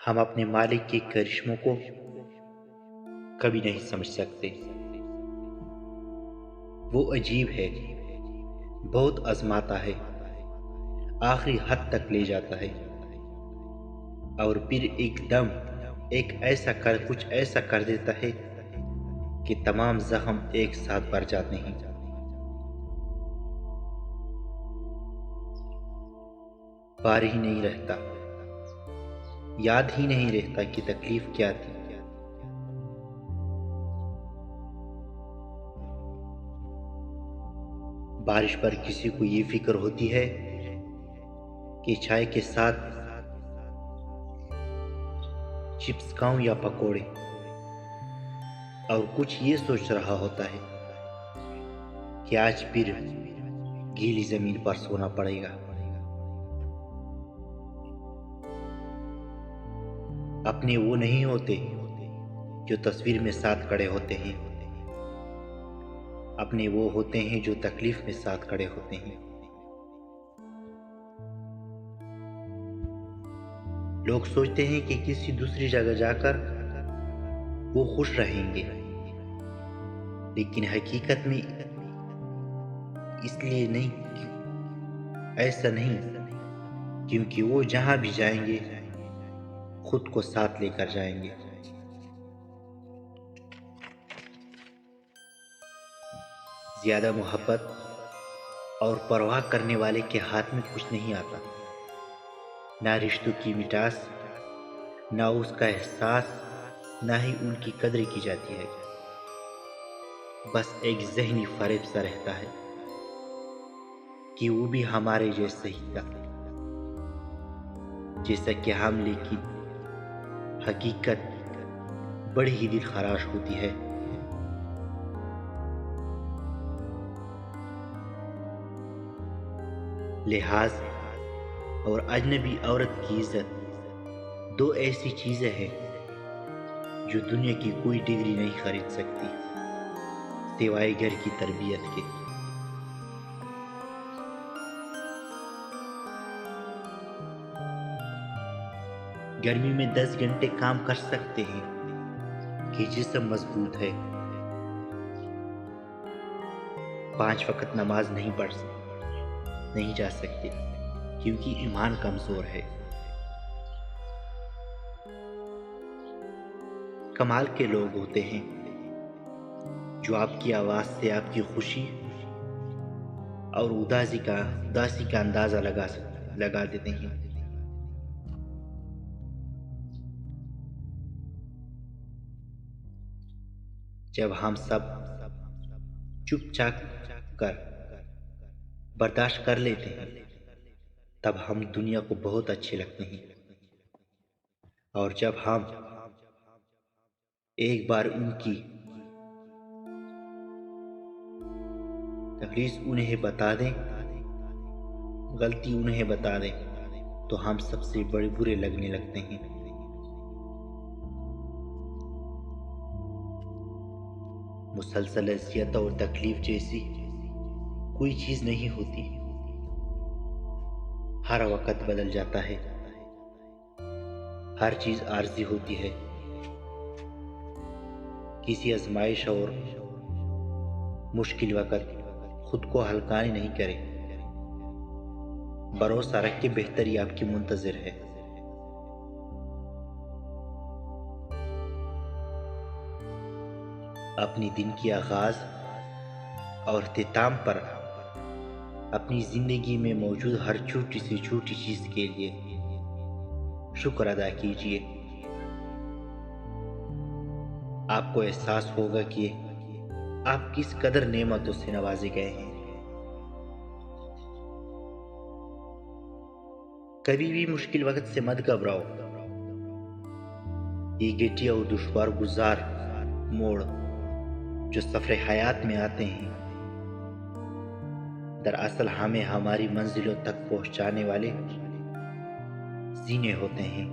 ہم اپنے مالک کے کرشموں کو کبھی نہیں سمجھ سکتے۔ وہ عجیب ہے، بہت آزماتا ہے، آخری حد تک لے جاتا ہے، اور پھر ایک دم کچھ ایسا کر دیتا ہے کہ تمام زخم ایک ساتھ بھر جاتے ہیں۔ بار ہی نہیں رہتا، یاد ہی نہیں رہتا کہ تکلیف کیا تھی۔ بارش پر کسی کو یہ فکر ہوتی ہے کہ چائے کے ساتھ چپس کھاؤں یا پکوڑے، اور کچھ یہ سوچ رہا ہوتا ہے کہ آج پھر گیلی زمین پر سونا پڑے گا۔ اپنے وہ نہیں ہوتے جو تصویر میں ساتھ کھڑے ہوتے ہیں، اپنے وہ ہوتے ہیں جو تکلیف میں ساتھ کھڑے ہوتے ہیں۔ لوگ سوچتے ہیں کہ کسی دوسری جگہ جا کر وہ خوش رہیں گے، لیکن حقیقت میں ایسا نہیں، کیونکہ وہ جہاں بھی جائیں گے خود کو ساتھ لے کر جائیں گے۔ زیادہ محبت اور پرواہ کرنے والے کے ہاتھ میں کچھ نہیں آتا، نہ رشتوں کی مٹاس، نہ اس کا احساس، نہ ہی ان کی قدر کی جاتی ہے۔ بس ایک ذہنی فریب سا رہتا ہے کہ وہ بھی ہمارے جیسا ہی تھا جیسا کہ ہم، لیکن حقیقت بڑی ہی دل خراش ہوتی ہے۔ لحاظ اور اجنبی عورت کی عزت دو ایسی چیزیں ہیں جو دنیا کی کوئی ڈگری نہیں خرید سکتی، سوائے گھر کی تربیت کے۔ گرمی میں 10 گھنٹے کام کر سکتے ہیں کہ جسم مضبوط ہے، 5 وقت نماز نہیں جا سکتے کیونکہ ایمان کمزور ہے۔ کمال کے لوگ ہوتے ہیں جو آپ کی آواز سے آپ کی خوشی اور اداسی کا اندازہ لگا دیتے ہیں۔ جب ہم سب چپ چاپ کر برداشت کر لیتے ہیں تب ہم دنیا کو بہت اچھے لگتے ہیں، اور جب ہم ایک بار ان کی تکلیف انہیں بتا دیں، غلطی انہیں بتا دیں، تو ہم سب سے برے لگنے لگتے ہیں۔ مسلسل اذیت اور تکلیف جیسی کوئی چیز نہیں ہوتی، ہر وقت بدل جاتا ہے، ہر چیز عارضی ہوتی ہے۔ کسی آزمائش اور مشکل وقت خود کو ہلکا نہیں کرے، بھروسہ رکھ کے بہتری آپ کی منتظر ہے۔ اپنی دن کی آغاز اور اختتام پر اپنی زندگی میں موجود ہر چھوٹی سے چھوٹی چیز کے لیے شکر ادا کیجیے۔ آپ کو احساس ہوگا کہ آپ کس قدر نعمتوں سے نوازے گئے ہیں۔ کبھی بھی مشکل وقت سے مت گھبراؤ، یہ گھٹیا اور دشوار گزار موڑ جو سفر حیات میں آتے ہیں دراصل ہمیں ہماری منزلوں تک پہنچانے والے زینے ہوتے ہیں۔